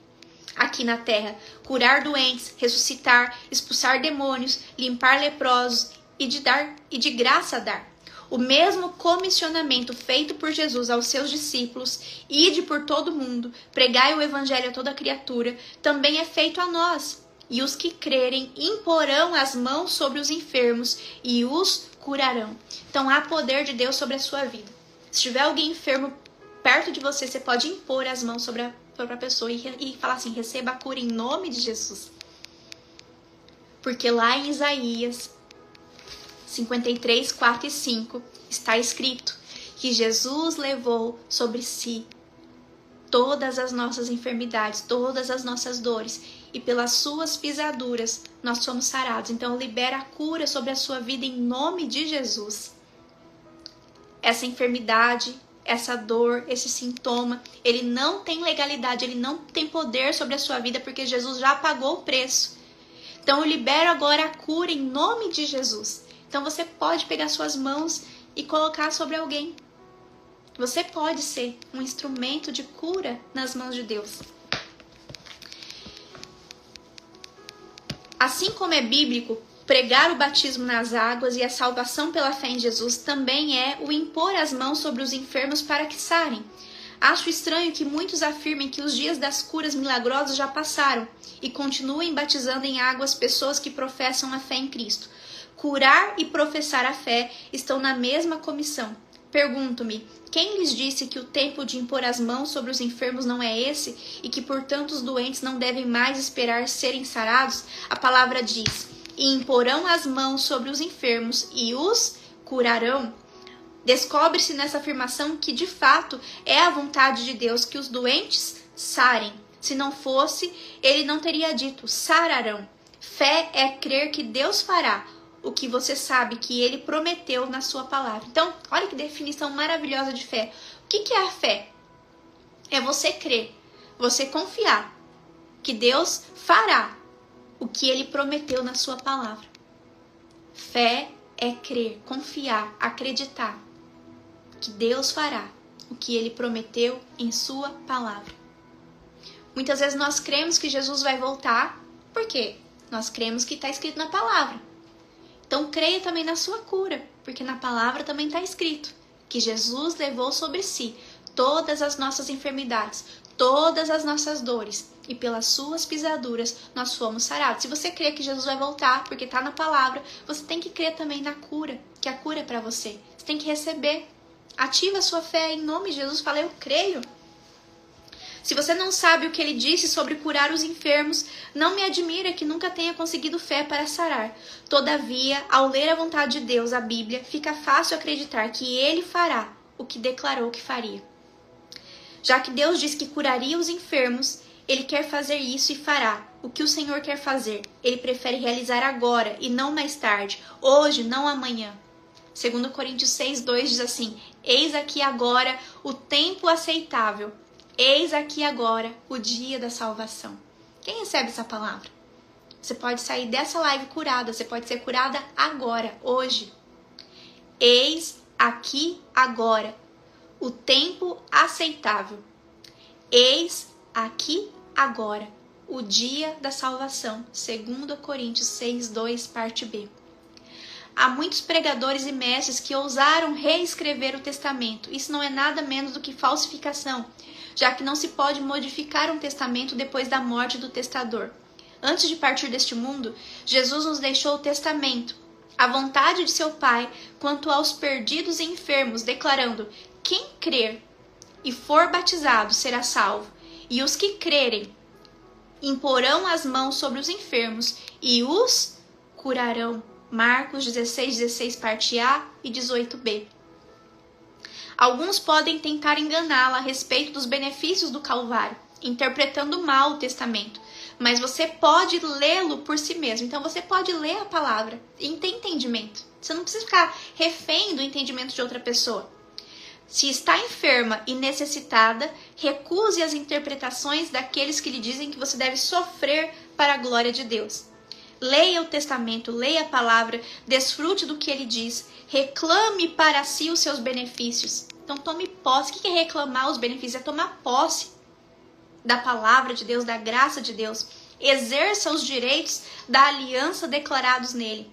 aqui na terra: curar doentes, ressuscitar, expulsar demônios, limpar leprosos e de graça dar. O mesmo comissionamento feito por Jesus aos seus discípulos, ide por todo mundo, pregai o evangelho a toda criatura, também é feito a nós. E os que crerem imporão as mãos sobre os enfermos e os curarão. Então há poder de Deus sobre a sua vida. Se tiver alguém enfermo perto de você, você pode impor as mãos sobre a pessoa e falar assim: receba a cura em nome de Jesus. Porque lá em Isaías 53, 4 e 5 está escrito que Jesus levou sobre si todas as nossas enfermidades, todas as nossas dores, e pelas suas pisaduras nós somos sarados. Então libera a cura sobre a sua vida em nome de Jesus. Essa enfermidade, essa dor, esse sintoma, ele não tem legalidade, ele não tem poder sobre a sua vida, porque Jesus já pagou o preço. Então eu libero agora a cura em nome de Jesus. Então você pode pegar suas mãos e colocar sobre alguém. Você pode ser um instrumento de cura nas mãos de Deus. Assim como é bíblico pregar o batismo nas águas e a salvação pela fé em Jesus, também é o impor as mãos sobre os enfermos para que sarem. Acho estranho que muitos afirmem que os dias das curas milagrosas já passaram e continuem batizando em águas pessoas que professam a fé em Cristo. Curar e professar a fé estão na mesma comissão. Pergunto-me, quem lhes disse que o tempo de impor as mãos sobre os enfermos não é esse e que, portanto, os doentes não devem mais esperar serem sarados? A palavra diz: e imporão as mãos sobre os enfermos e os curarão. Descobre-se nessa afirmação que, de fato, é a vontade de Deus que os doentes sarem. Se não fosse, ele não teria dito, sararão. Fé é crer que Deus fará o que você sabe que ele prometeu na sua palavra. Então, olha que definição maravilhosa de fé. O que é a fé? É você crer, você confiar que Deus fará o que ele prometeu na sua palavra. Fé é crer, confiar, acreditar que Deus fará o que ele prometeu em sua palavra. Muitas vezes nós cremos que Jesus vai voltar, por quê? Nós cremos que está escrito na palavra. Então creia também na sua cura, porque na palavra também está escrito que Jesus levou sobre si todas as nossas enfermidades, todas as nossas dores, e pelas suas pisaduras nós fomos sarados. Se você crê que Jesus vai voltar, porque está na palavra, você tem que crer também na cura, que a cura é para você. Você tem que receber. Ativa a sua fé em nome de Jesus. Fala, eu creio. Se você não sabe o que ele disse sobre curar os enfermos, não me admira que nunca tenha conseguido fé para sarar. Todavia, ao ler a vontade de Deus, a Bíblia, fica fácil acreditar que ele fará o que declarou que faria. Já que Deus diz que curaria os enfermos, ele quer fazer isso e fará. O que o Senhor quer fazer, ele prefere realizar agora e não mais tarde, hoje, não amanhã. 2 Coríntios 6:2 diz assim, eis aqui agora o tempo aceitável. Eis aqui agora o dia da salvação. Quem recebe essa palavra? Você pode sair dessa live curada. Você pode ser curada agora, hoje. Eis aqui agora o tempo aceitável. Eis aqui agora o dia da salvação. 2 Coríntios 6:2, parte B. Há muitos pregadores e mestres que ousaram reescrever o testamento. Isso não é nada menos do que falsificação, já que não se pode modificar um testamento depois da morte do testador. Antes de partir deste mundo, Jesus nos deixou o testamento, a vontade de seu Pai quanto aos perdidos e enfermos, declarando, quem crer e for batizado será salvo, e os que crerem imporão as mãos sobre os enfermos e os curarão. Marcos 16:16, parte A e 18b. Alguns podem tentar enganá-la a respeito dos benefícios do Calvário, interpretando mal o testamento, mas você pode lê-lo por si mesmo. Então você pode ler a palavra e ter entendimento. Você não precisa ficar refém do entendimento de outra pessoa. Se está enferma e necessitada, recuse as interpretações daqueles que lhe dizem que você deve sofrer para a glória de Deus. Leia o testamento, leia a palavra, desfrute do que ele diz, reclame para si os seus benefícios. Então tome posse. O que é reclamar os benefícios? É tomar posse da palavra de Deus, da graça de Deus. Exerça os direitos da aliança declarados nele.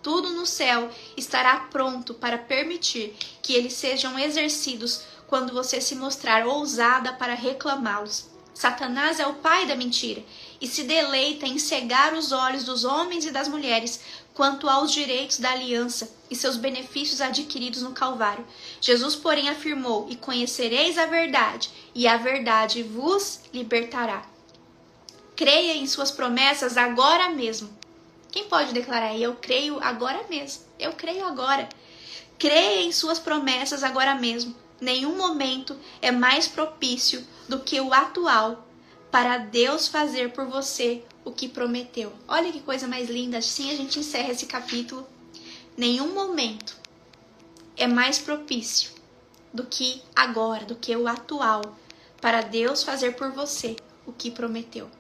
Tudo no céu estará pronto para permitir que eles sejam exercidos quando você se mostrar ousada para reclamá-los. Satanás é o pai da mentira e se deleita em cegar os olhos dos homens e das mulheres quanto aos direitos da aliança e seus benefícios adquiridos no Calvário. Jesus, porém, afirmou, e conhecereis a verdade, e a verdade vos libertará. Creia em suas promessas agora mesmo. Quem pode declarar, eu creio agora mesmo, eu creio agora. Creia em suas promessas agora mesmo. Nenhum momento é mais propício do que o atual para Deus fazer por você o que prometeu. Olha que coisa mais linda. Assim a gente encerra esse capítulo. Nenhum momento é mais propício do que agora, do que o atual, para Deus fazer por você o que prometeu.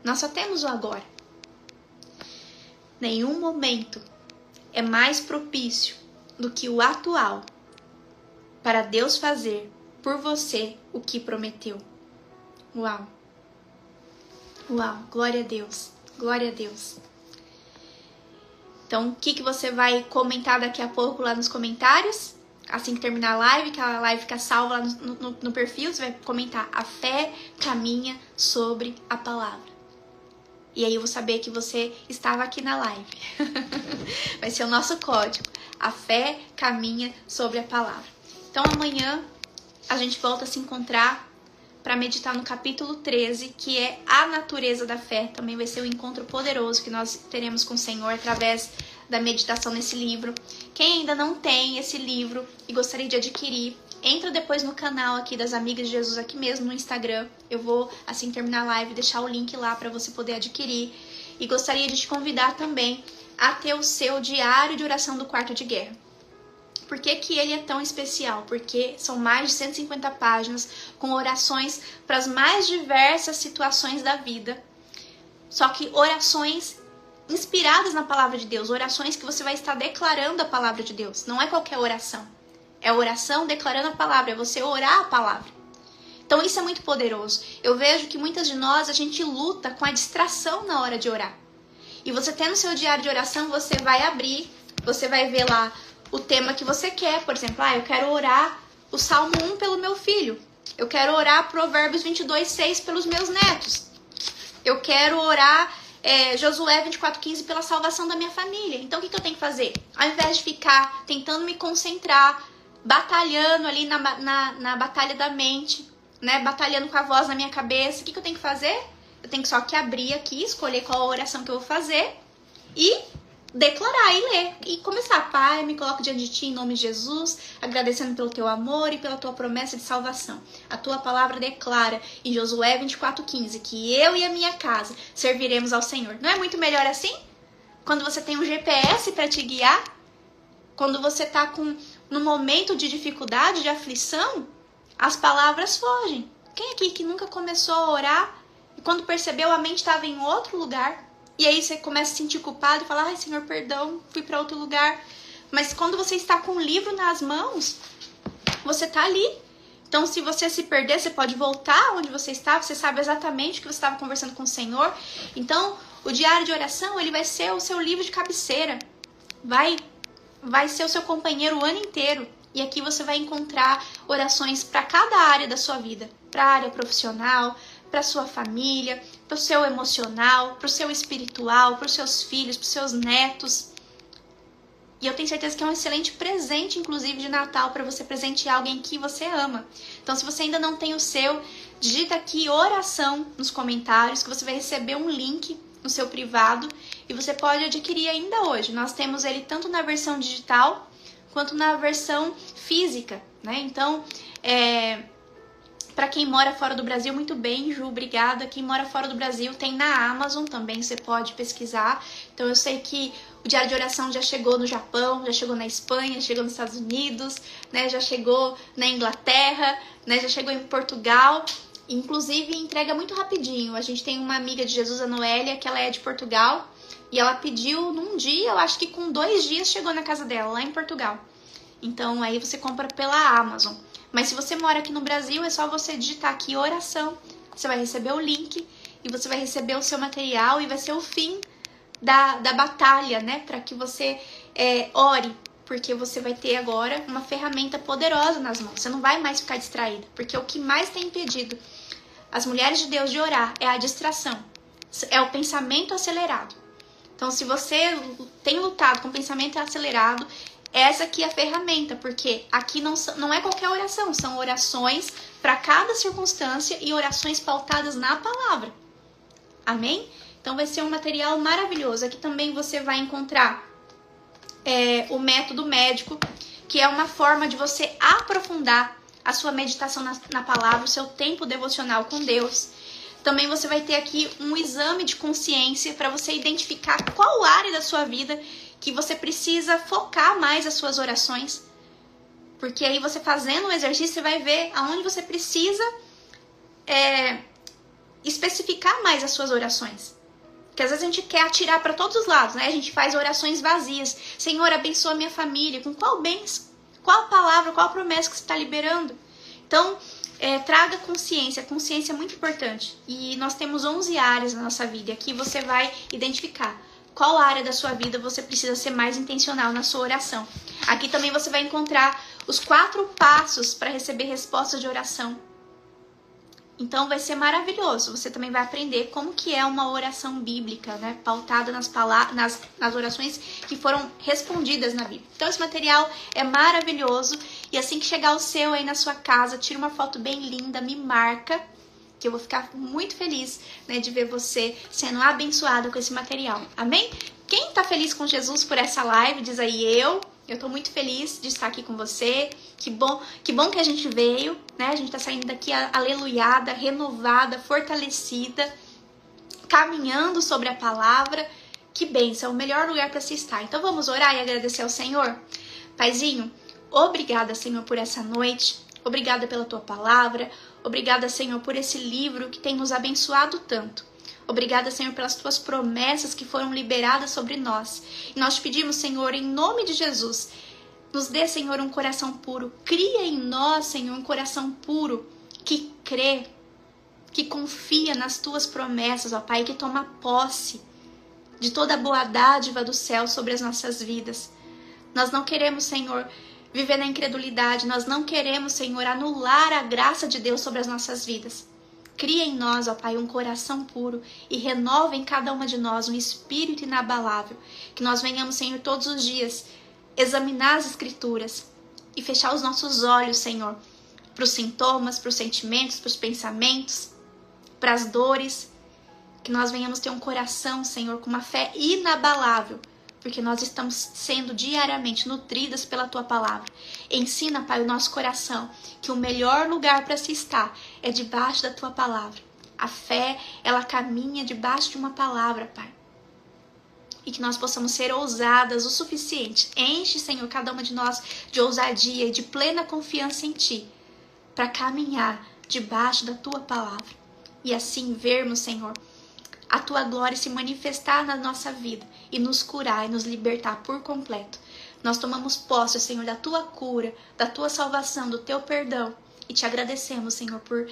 Nós só temos o agora. Nenhum momento é mais propício do que o atual para Deus fazer por você o que prometeu. Uau! Uau! Glória a Deus! Glória a Deus! Então, o que você vai comentar daqui a pouco lá nos comentários? Assim que terminar a live, que a live fica salva lá no perfil, você vai comentar: a fé caminha sobre a palavra. E aí eu vou saber que você estava aqui na live. Vai ser o nosso código. A fé caminha sobre a palavra. Então amanhã a gente volta a se encontrar para meditar no capítulo 13, que é a natureza da fé. Também vai ser um encontro poderoso que nós teremos com o Senhor através da meditação nesse livro. Quem ainda não tem esse livro e gostaria de adquirir, entra depois no canal aqui das Amigas de Jesus, aqui mesmo no Instagram. Eu vou, assim que terminar a live, deixar o link lá para você poder adquirir. E gostaria de te convidar também a ter o seu diário de oração do quarto de guerra. Por que que ele é tão especial? Porque são mais de 150 páginas com orações para as mais diversas situações da vida. Só que orações inspiradas na palavra de Deus, orações que você vai estar declarando a palavra de Deus. Não é qualquer oração. É oração declarando a palavra, é você orar a palavra. Então isso é muito poderoso. Eu vejo que muitas de nós, a gente luta com a distração na hora de orar. E você tendo seu diário de oração, você vai abrir, você vai ver lá o tema que você quer. Por exemplo, eu quero orar o Salmo 1 pelo meu filho. Eu quero orar Provérbios 22:6 pelos meus netos. Eu quero orar Josué 24:15 pela salvação da minha família. Então o que eu tenho que fazer? Ao invés de ficar tentando me concentrar, batalhando ali na batalha da mente, né? Batalhando com a voz na minha cabeça, o que eu tenho que fazer? Eu tenho só que abrir aqui, escolher qual a oração que eu vou fazer e declarar e ler. E começar. Pai, me coloco diante de ti em nome de Jesus, agradecendo pelo teu amor e pela tua promessa de salvação. A tua palavra declara em Josué 24:15 que eu e a minha casa serviremos ao Senhor. Não é muito melhor assim? Quando você tem um GPS para te guiar? Quando você está no momento de dificuldade, de aflição, as palavras fogem. Quem aqui que nunca começou a orar e quando percebeu a mente estava em outro lugar? E aí você começa a se sentir culpado e fala, ai Senhor, perdão, fui para outro lugar. Mas quando você está com o livro nas mãos, você está ali. Então se você se perder, você pode voltar onde você estava, você sabe exatamente o que você estava conversando com o Senhor. Então o diário de oração, ele vai ser o seu livro de cabeceira. Vai ser o seu companheiro o ano inteiro. E aqui você vai encontrar orações para cada área da sua vida. Para a área profissional, para a sua família, para o seu emocional, para o seu espiritual, para os seus filhos, para os seus netos. E eu tenho certeza que é um excelente presente, inclusive de Natal, para você presentear alguém que você ama. Então, se você ainda não tem o seu, digita aqui oração nos comentários, que você vai receber um link no seu privado e você pode adquirir ainda hoje. Nós temos ele tanto na versão digital quanto na versão física, né? Então, para quem mora fora do Brasil, muito bem, Ju, obrigada. Quem mora fora do Brasil tem na Amazon também, você pode pesquisar. Então eu sei que o Diário de Oração já chegou no Japão, já chegou na Espanha, já chegou nos Estados Unidos, né? Já chegou na Inglaterra, né? Já chegou em Portugal. Inclusive entrega muito rapidinho. A gente tem uma amiga de Jesus, a Noélia, que ela é de Portugal. E ela pediu num dia, eu acho que com 2 dias chegou na casa dela, lá em Portugal. Então aí você compra pela Amazon. Mas se você mora aqui no Brasil, é só você digitar aqui oração. Você vai receber o link e você vai receber o seu material e vai ser o fim da batalha, né? Para que você ore, porque você vai ter agora uma ferramenta poderosa nas mãos. Você não vai mais ficar distraído, porque o que mais tem impedido as mulheres de Deus de orar é a distração, é o pensamento acelerado. Então, se você tem lutado com pensamento acelerado, essa aqui é a ferramenta, porque aqui não é qualquer oração, são orações para cada circunstância e orações pautadas na palavra. Amém? Então vai ser um material maravilhoso. Aqui também você vai encontrar o método médico, que é uma forma de você aprofundar a sua meditação na palavra, o seu tempo devocional com Deus. Também você vai ter aqui um exame de consciência para você identificar qual área da sua vida que você precisa focar mais as suas orações. Porque aí você fazendo um exercício, você vai ver aonde você precisa especificar mais as suas orações. Porque às vezes a gente quer atirar para todos os lados, né? A gente faz orações vazias. Senhor, abençoa minha família. Com qual bênção? Qual palavra, qual promessa que você está liberando? Então, traga consciência. Consciência é muito importante. E nós temos 11 áreas na nossa vida. Aqui você vai identificar qual área da sua vida você precisa ser mais intencional na sua oração. Aqui também você vai encontrar os 4 passos para receber respostas de oração. Então vai ser maravilhoso. Você também vai aprender como que é uma oração bíblica, né? Pautada nas orações que foram respondidas na Bíblia. Então esse material é maravilhoso. E assim que chegar o seu aí na sua casa, tira uma foto bem linda, me marca, que eu vou ficar muito feliz, né, de ver você sendo abençoada com esse material. Amém? Quem tá feliz com Jesus por essa live, diz aí eu. Eu tô muito feliz de estar aqui com você. Que bom que a gente veio, né? A gente tá saindo daqui aleluiada, renovada, fortalecida, caminhando sobre a palavra. Que bênção, é o melhor lugar para se estar. Então vamos orar e agradecer ao Senhor? Paizinho, obrigada, Senhor, por essa noite. Obrigada pela tua palavra. Obrigada, Senhor, por esse livro que tem nos abençoado tanto. Obrigada, Senhor, pelas tuas promessas que foram liberadas sobre nós. E nós te pedimos, Senhor, em nome de Jesus, nos dê, Senhor, um coração puro. Cria em nós, Senhor, um coração puro que crê, que confia nas tuas promessas, ó Pai, que toma posse de toda a boa dádiva do céu sobre as nossas vidas. Nós não queremos, Senhor, viver na incredulidade. Nós não queremos, Senhor, anular a graça de Deus sobre as nossas vidas. Cria em nós, ó Pai, um coração puro e renova em cada uma de nós um espírito inabalável. Que nós venhamos, Senhor, todos os dias examinar as Escrituras e fechar os nossos olhos, Senhor, para os sintomas, para os sentimentos, para os pensamentos, para as dores. Que nós venhamos ter um coração, Senhor, com uma fé inabalável, porque nós estamos sendo diariamente nutridas pela Tua Palavra. Ensina, Pai, o nosso coração que o melhor lugar para se estar é debaixo da Tua Palavra. A fé, ela caminha debaixo de uma palavra, Pai. E que nós possamos ser ousadas o suficiente. Enche, Senhor, cada uma de nós de ousadia e de plena confiança em Ti, para caminhar debaixo da Tua Palavra. E assim vermos, Senhor, a Tua glória se manifestar na nossa vida e nos curar e nos libertar por completo. Nós tomamos posse, Senhor, da Tua cura, da Tua salvação, do Teu perdão. E Te agradecemos, Senhor, por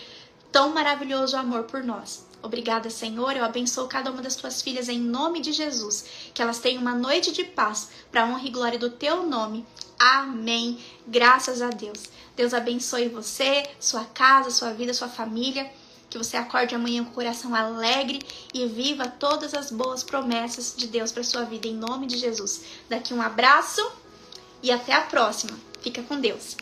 tão maravilhoso amor por nós. Obrigada, Senhor. Eu abençoo cada uma das Tuas filhas em nome de Jesus. Que elas tenham uma noite de paz para a honra e glória do Teu nome. Amém. Graças a Deus. Deus abençoe você, sua casa, sua vida, sua família. Que você acorde amanhã com o coração alegre e viva todas as boas promessas de Deus para sua vida, em nome de Jesus. Daqui um abraço e até a próxima. Fica com Deus.